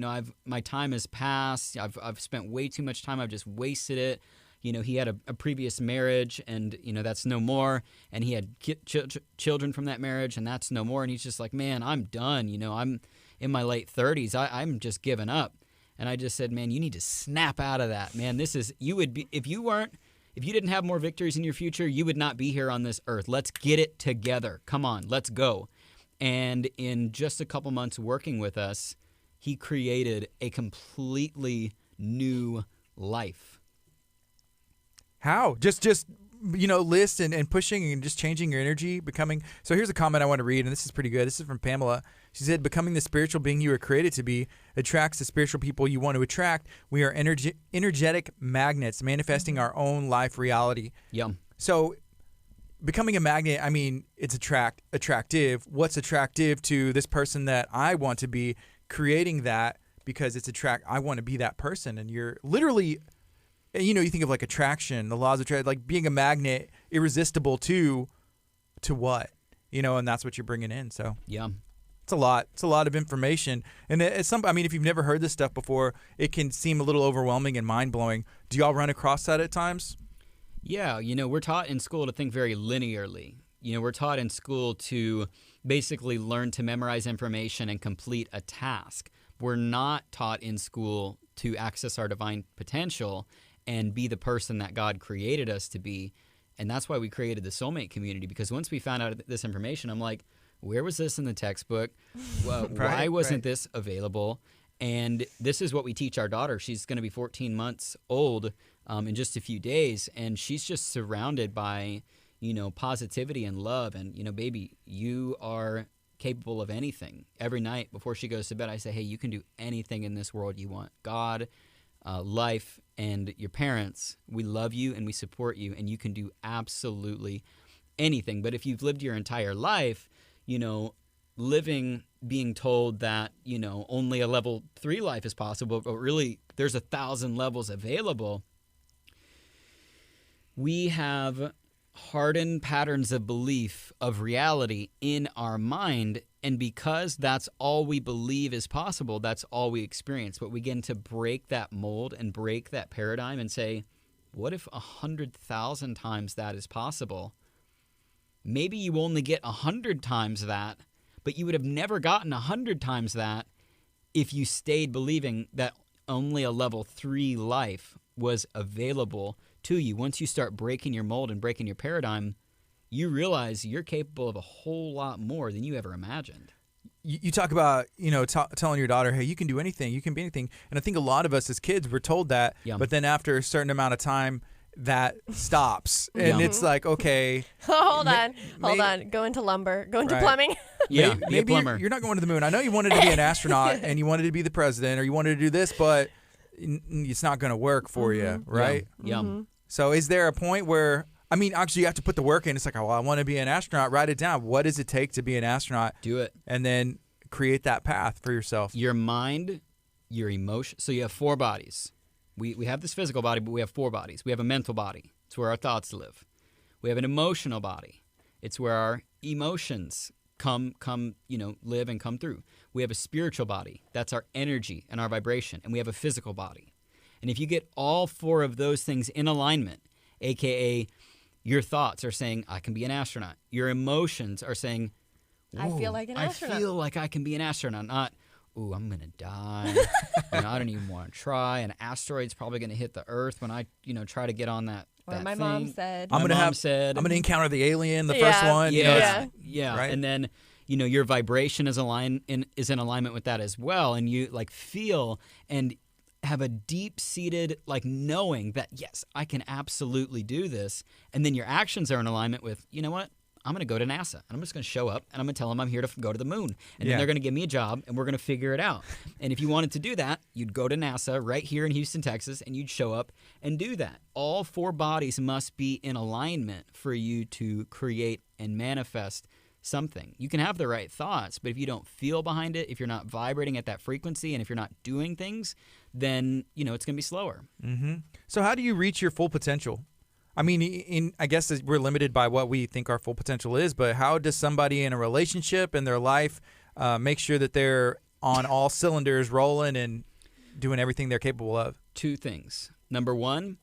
My time has passed. I've spent way too much time. I've just wasted it. He had a previous marriage, and, that's no more. And he had children from that marriage, and that's no more. And he's just like, man, I'm done. I'm in my late 30s. I'm just giving up. And I just said, man, you need to snap out of that, man. If you didn't have more victories in your future, you would not be here on this earth. Let's get it together. Come on, let's go. And in just a couple months working with us, he created a completely new life. How? Just list and pushing and just changing your energy, becoming. So here's a comment I want to read, and this is pretty good. This is from Pamela. She said, becoming the spiritual being you were created to be attracts the spiritual people you want to attract. We are energetic magnets manifesting our own life reality. Yum. So becoming a magnet, I mean, it's attractive. What's attractive to this person that I want to be? Creating that because it's I want to be that person. And you're literally, you know, you think of like attraction, the laws of attraction, like being a magnet, irresistible to what, you know, and that's what you're bringing in. So Yeah. it's a lot. It's a lot of information. And I mean, if you've never heard this stuff before, it can seem a little overwhelming and mind-blowing. Do y'all run across that at times? Yeah, you know, we're taught in school to think very linearly. You know, we're taught in school to basically learn to memorize information and complete a task. We're not taught in school to access our divine potential and be the person that God created us to be. And that's why we created the Soulmate community, because once we found out this information, I'm like, where was this in the textbook? Why wasn't this available? And this is what we teach our daughter. She's going to be 14 months old in just a few days, and she's just surrounded by, you know, positivity and love. And, you know, baby, you are capable of anything. Every night before she goes to bed, I say, hey, you can do anything in this world you want. God, life, and your parents, we love you and we support you, and you can do absolutely anything. But if you've lived your entire life, you know, being told that, you know, only a level 3 life is possible, but really there's 1,000 levels available, we have hardened patterns of belief of reality in our mind. And because that's all we believe is possible, that's all we experience. But we begin to break that mold and break that paradigm and say, what if 100,000 times that is possible? Maybe you only get 100 times that, but you would have never gotten 100 times that if you stayed believing that only a level 3 life was available to you. Once you start breaking your mold and breaking your paradigm, you realize you're capable of a whole lot more than you ever imagined. You talk about, you know, telling your daughter, hey, you can do anything, you can be anything. And I think a lot of us as kids were told that, but then after a certain amount of time, that stops. And it's like, okay. Hold on. Go into lumber. Go into plumbing. Yeah, maybe plumber. you're not going to the moon. I know you wanted to be an astronaut and you wanted to be the president or you wanted to do this, but it's not going to work for you, right? Yeah. So is there a point where, I mean, actually you have to put the work in. It's like, oh, well, I want to be an astronaut. Write it down. What does it take to be an astronaut? Do it. And then create that path for yourself. Your mind, your emotion. So you have 4 bodies. We have this physical body, but we have 4 bodies. We have a mental body. It's where our thoughts live. We have an emotional body. It's where our emotions come, you know, live and come through. We have a spiritual body. That's our energy and our vibration. And we have a physical body. And if you get all 4 of those things in alignment, aka your thoughts are saying, I can be an astronaut. Your emotions are saying, I feel like an astronaut. I feel like I can be an astronaut, not, ooh, I'm going to die. You know, I don't even want to try. An asteroid's probably going to hit the Earth when I, you know, try to get on that my thing. mom said. I'm going to encounter the alien, the first one. Yeah. You know, right? And then, you know, your vibration is in alignment with that as well. And you like feel and have a deep-seated like knowing that, yes, I can absolutely do this. And then your actions are in alignment with, you know what? I'm going to go to NASA, and I'm just going to show up, and I'm going to tell them I'm here to go to the moon. And then they're going to give me a job, and we're going to figure it out. And if you wanted to do that, you'd go to NASA right here in Houston, Texas, and you'd show up and do that. All 4 bodies must be in alignment for you to create and manifest something. You can have the right thoughts, but if you don't feel behind it, if you're not vibrating at that frequency, and if you're not doing things, then, you know, it's going to be slower. Mm-hmm. So how do you reach your full potential? I mean, I guess we're limited by what we think our full potential is, but how does somebody in a relationship in their life make sure that they're on all cylinders rolling and doing everything they're capable of? 2 things. Number 1,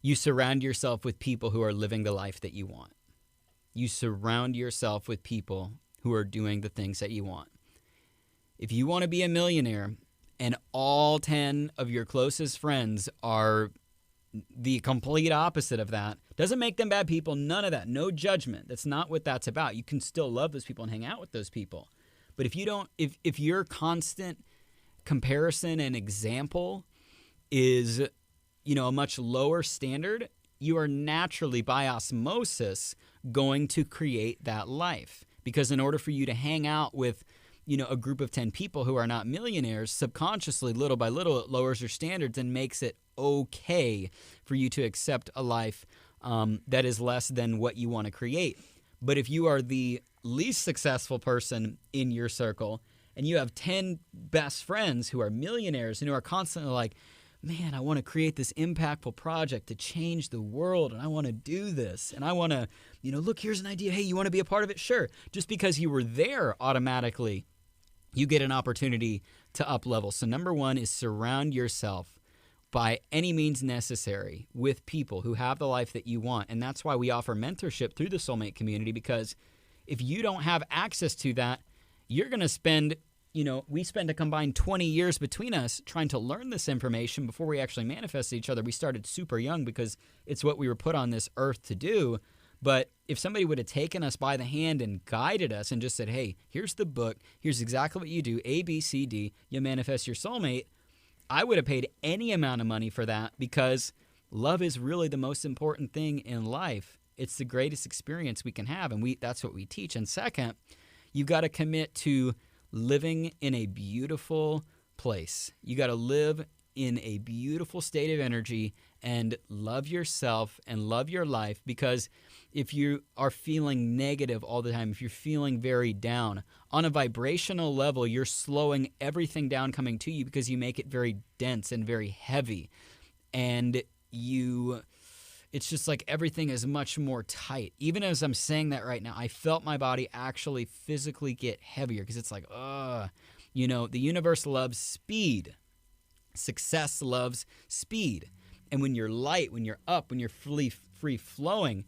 you surround yourself with people who are living the life that you want. You surround yourself with people who are doing the things that you want. If you want to be a millionaire and all 10 of your closest friends are the complete opposite of that, doesn't make them bad people, none of that, no judgment. That's not what that's about. You can still love those people and hang out with those people. But if you don't, if your constant comparison and example is, you know, a much lower standard, you are naturally by osmosis going to create that life. Because in order for you to hang out with, you know, a group of 10 people who are not millionaires, subconsciously, little by little, it lowers your standards and makes it okay for you to accept a life that is less than what you want to create. But if you are the least successful person in your circle and you have 10 best friends who are millionaires and who are constantly like, man, I want to create this impactful project to change the world, and I want to do this, and I want to, look, here's an idea. Hey, you want to be a part of it? Sure. Just because you were there automatically, you get an opportunity to up level. So number one is surround yourself by any means necessary with people who have the life that you want. And that's why we offer mentorship through the Soulmate community, because if you don't have access to that, you're going to spend, we spend a combined 20 years between us trying to learn this information before we actually manifest each other. We started super young because it's what we were put on this earth to do. But if somebody would have taken us by the hand and guided us and just said, hey, here's the book, here's exactly what you do, A, B, C, D, you manifest your soulmate, I would have paid any amount of money for that, because love is really the most important thing in life. It's the greatest experience we can have, and that's what we teach. And second, you've got to commit to living in a beautiful place. You got to live in a beautiful state of energy and love yourself and love your life, because if you are feeling negative all the time, if you're feeling very down, on a vibrational level, you're slowing everything down coming to you because you make it very dense and very heavy. And it's just like everything is much more tight. Even as I'm saying that right now, I felt my body actually physically get heavier, because it's like, the universe loves speed. Success loves speed. And when you're light, when you're up, when you're free flowing,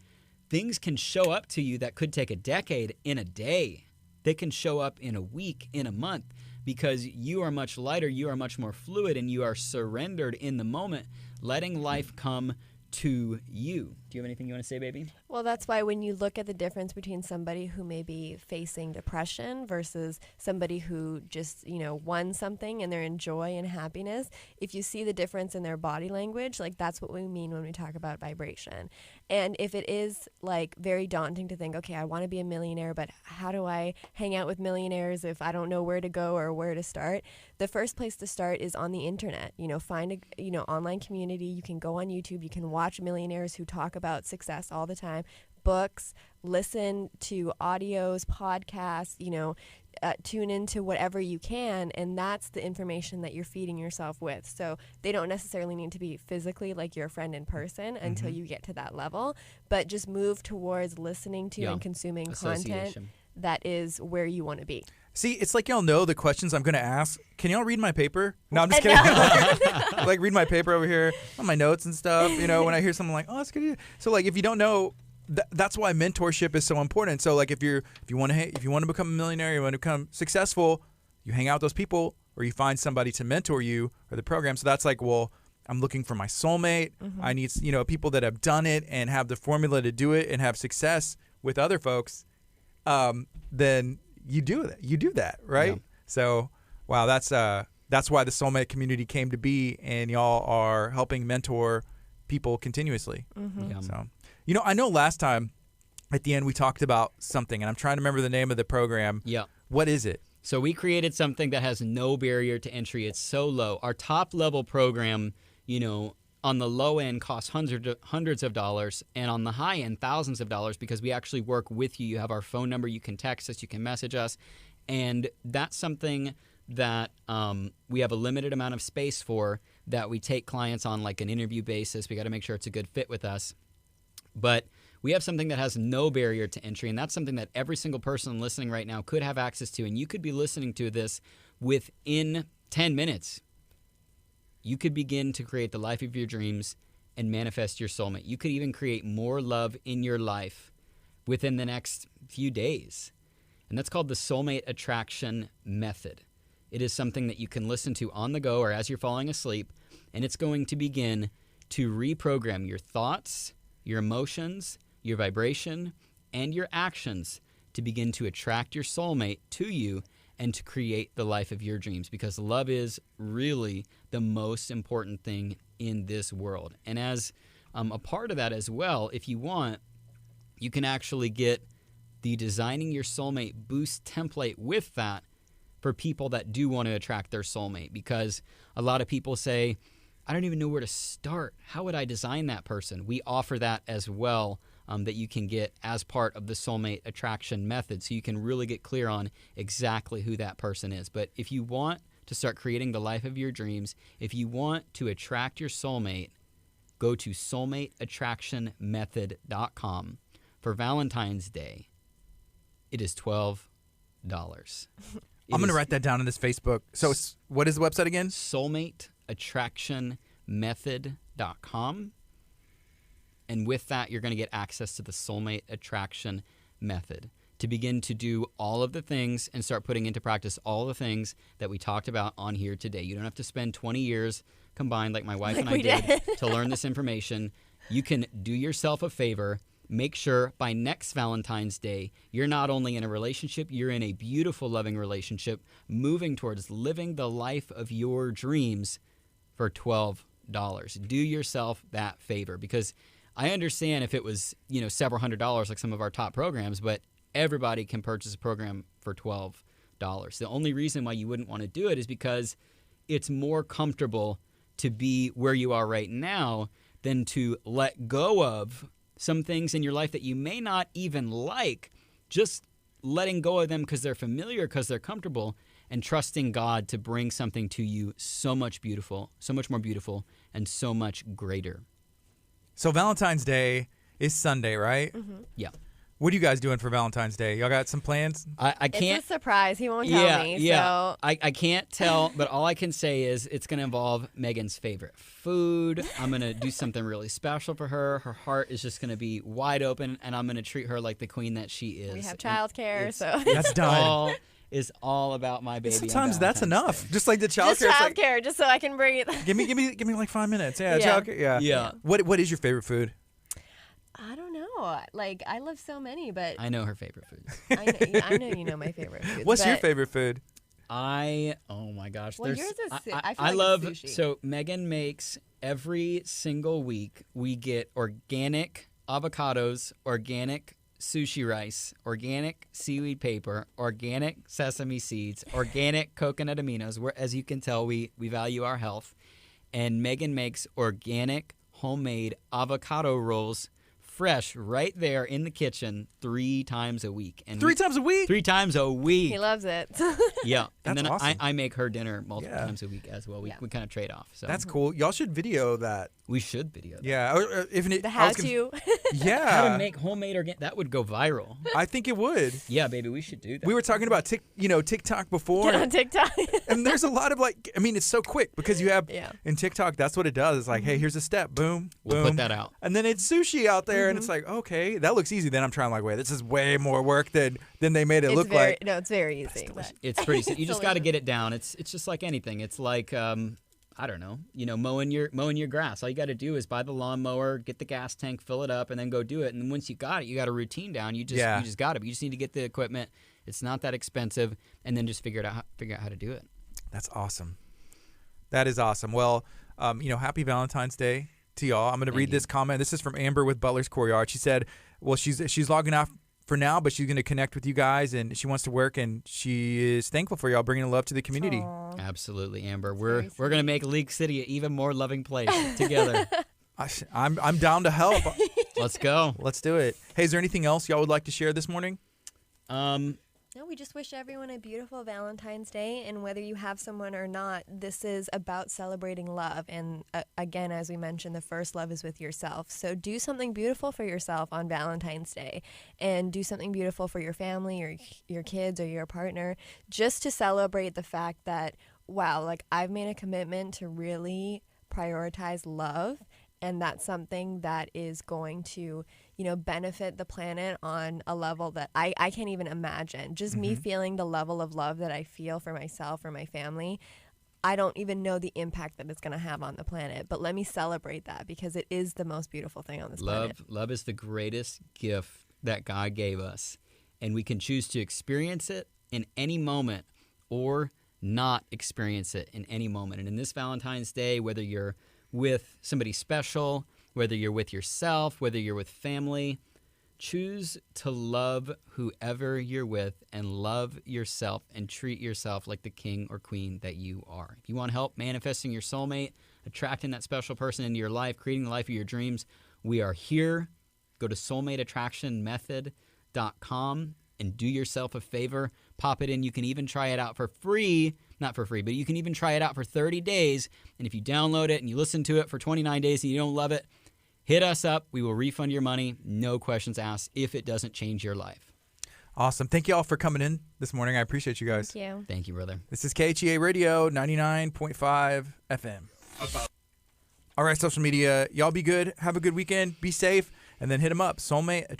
things can show up to you that could take a decade in a day. They can show up in a week, in a month, because you are much lighter, you are much more fluid, and you are surrendered in the moment, letting life come to you. Do you have anything you want to say, baby? Well, that's why when you look at the difference between somebody who may be facing depression versus somebody who just, won something and they're in joy and happiness, if you see the difference in their body language, like that's what we mean when we talk about vibration. And if it is like very daunting to think, okay, I want to be a millionaire, but how do I hang out with millionaires if I don't know where to go or where to start? The first place to start is on the internet. Find a online community. You can go on YouTube. You can watch millionaires who talk about success all the time. Books, listen to audios, podcasts, tune into whatever you can, and that's the information that you're feeding yourself with. So they don't necessarily need to be physically like your friend in person until you get to that level, but just move towards listening to and consuming content that is where you want to be. See, it's like y'all know the questions I'm going to ask. Can y'all read my paper? No, I'm just kidding. Like read my paper over here on my notes and stuff. When I hear something like, oh, that's good. So like if you don't know, that's why mentorship is so important. So like if you want to become a millionaire, you want to become successful, you hang out with those people, or you find somebody to mentor you or the program. So that's like, well, I'm looking for my soulmate. I need people that have done it and have the formula to do it and have success with other folks. Then you do that, right? Yeah. So, wow, that's why the Soulmate community came to be, and y'all are helping mentor people continuously. Yeah. So, I know last time at the end we talked about something, and I'm trying to remember the name of the program. Yeah. What is it? So we created something that has no barrier to entry. It's so low. Our top level program, on the low end costs hundreds of dollars, and on the high end thousands of dollars, because we actually work with you. You have our phone number. You can text us. You can message us. And that's something that we have a limited amount of space for, that we take clients on like an interview basis. We got to make sure it's a good fit with us. But we have something that has no barrier to entry, and that's something that every single person listening right now could have access to. And you could be listening to this within 10 minutes. You could begin to create the life of your dreams and manifest your soulmate. You could even create more love in your life within the next few days. And that's called the Soulmate Attraction Method. It is something that you can listen to on the go or as you're falling asleep, and it's going to begin to reprogram your thoughts, your emotions, your vibration, and your actions to begin to attract your soulmate to you and to create the life of your dreams, because love is really the most important thing in this world. And as a part of that as well, if you want, you can actually get the Designing Your Soulmate Boost template with that for people that do want to attract their soulmate, because a lot of people say, I don't even know where to start. How would I design that person? We offer that as well that you can get as part of the soulmate attraction method, so you can really get clear on exactly who that person is. But if you want to start creating the life of your dreams, if you want to attract your soulmate, go to soulmateattractionmethod.com. For Valentine's Day, it is $12. I'm going to write that down in this Facebook. So what is the website again? Soulmateattractionmethod.com. And with that, you're going to get access to the Soulmate Attraction Method to begin to do all of the things and start putting into practice all the things that we talked about on here today. You don't have to spend 20 years combined like my wife and I did to learn this information. You can do yourself a favor. Make sure by next Valentine's Day, you're not only in a relationship, you're in a beautiful, loving relationship, moving towards living the life of your dreams for $12. Do yourself that favor, because I understand if it was, several $100s like some of our top programs, but everybody can purchase a program for $12. The only reason why you wouldn't want to do it is because it's more comfortable to be where you are right now than to let go of some things in your life that you may not even like, just letting go of them because they're familiar, because they're comfortable, and trusting God to bring something to you so much beautiful, so much more beautiful, and so much greater. So Valentine's Day is Sunday, right? Mm-hmm. Yeah. What are you guys doing for Valentine's Day? Y'all got some plans? I can't. It's a surprise. He won't tell me. Yeah. So. I can't tell, but all I can say is it's going to involve Megan's favorite food. I'm going to do something really special for her. Her heart is just going to be wide open, and I'm going to treat her like the queen that she is. We have childcare, so That's done. Is all about my baby. Sometimes that's enough. Day. Just like the childcare. Just childcare, just so I can bring it. Give me like 5 minutes. Yeah, Yeah. childcare. Yeah. Yeah. What is your favorite food? I don't know. Like, I love so many, but I know her favorite foods. I know you know my favorite foods. What's your but- favorite food? Oh my gosh. Well, yours is I feel I like love, it's sushi. so Megan makes every single week, we get organic avocados, organic sushi rice, organic seaweed paper, organic sesame seeds, organic coconut aminos. Where, as you can tell, we value our health. And Megan makes organic homemade avocado rolls, fresh, right there in the kitchen 3 times a week. And 3 times a week? 3 times a week. He loves it. Yeah. And That's then awesome. I make her dinner multiple Yeah. times a week as well. We kind of trade off. So That's cool. Y'all should video that. we should video that. Yeah. Or if it, The I was how-to. Yeah. How to make homemade organic, that would go viral. I think it would. Yeah, baby, we should do that. We were talking about TikTok before, Get on TikTok. and there's a lot of it's so quick because you have Yeah. in TikTok. That's what it does. It's like, hey, here's a step, boom, We'll boom, put that out. and then it's sushi out there, and it's like, okay, that looks easy. Then I'm trying wait, this is way more work than they made it look like. No, it's very easy. But It's pretty simple. You just got to delicious. get it down. It's just like anything. It's like I don't know, mowing your grass. All you got to do is buy the lawnmower, get the gas tank, fill it up, and then go do it. And once you got it, you got a routine down. You just got it. You just need to get the equipment. It's not that expensive, and then just figure out how to do it. That's awesome. That is awesome. Well, happy Valentine's Day to y'all. I'm going to read this comment. This is from Amber with Butler's Courtyard. She said, well, she's logging off for now, but she's going to connect with you guys, and she wants to work, and she is thankful for y'all bringing love to the community. Aw. Absolutely, Amber. very We're going to make League City an even more loving place together. I'm down to help. Let's go. Let's do it. Hey, is there anything else y'all would like to share this morning? No, we just wish everyone a beautiful Valentine's Day, and whether you have someone or not, this is about celebrating love. And again, as we mentioned, the first love is with yourself. So do something beautiful for yourself on Valentine's Day, and do something beautiful for your family or your kids or your partner, just to celebrate the fact that, wow, like I've made a commitment to really prioritize love. And that's something that is going to, benefit the planet on a level that I can't even imagine. Just me feeling the level of love that I feel for myself or my family, I don't even know the impact that it's going to have on the planet. But let me celebrate that, because it is the most beautiful thing on this planet. Love is the greatest gift that God gave us. And we can choose to experience it in any moment or not experience it in any moment. And in this Valentine's Day, whether you're with somebody special, whether you're with yourself, whether you're with family, choose to love whoever you're with and love yourself and treat yourself like the king or queen that you are. If you want help manifesting your soulmate, attracting that special person into your life, creating the life of your dreams, we are here Go to soulmateattractionmethod.com and do yourself a favor. Pop it in. You can even try it out for free. Not for free, but you can even try it out for 30 days. And if you download it and you listen to it for 29 days and you don't love it, hit us up. We will refund your money. No questions asked if it doesn't change your life. Awesome. Thank you all for coming in this morning. I appreciate you guys. Thank you. Thank you, brother. This is KHEA Radio 99.5 FM. All right, social media. Y'all be good. Have a good weekend. Be safe. And then hit them up. Soulmate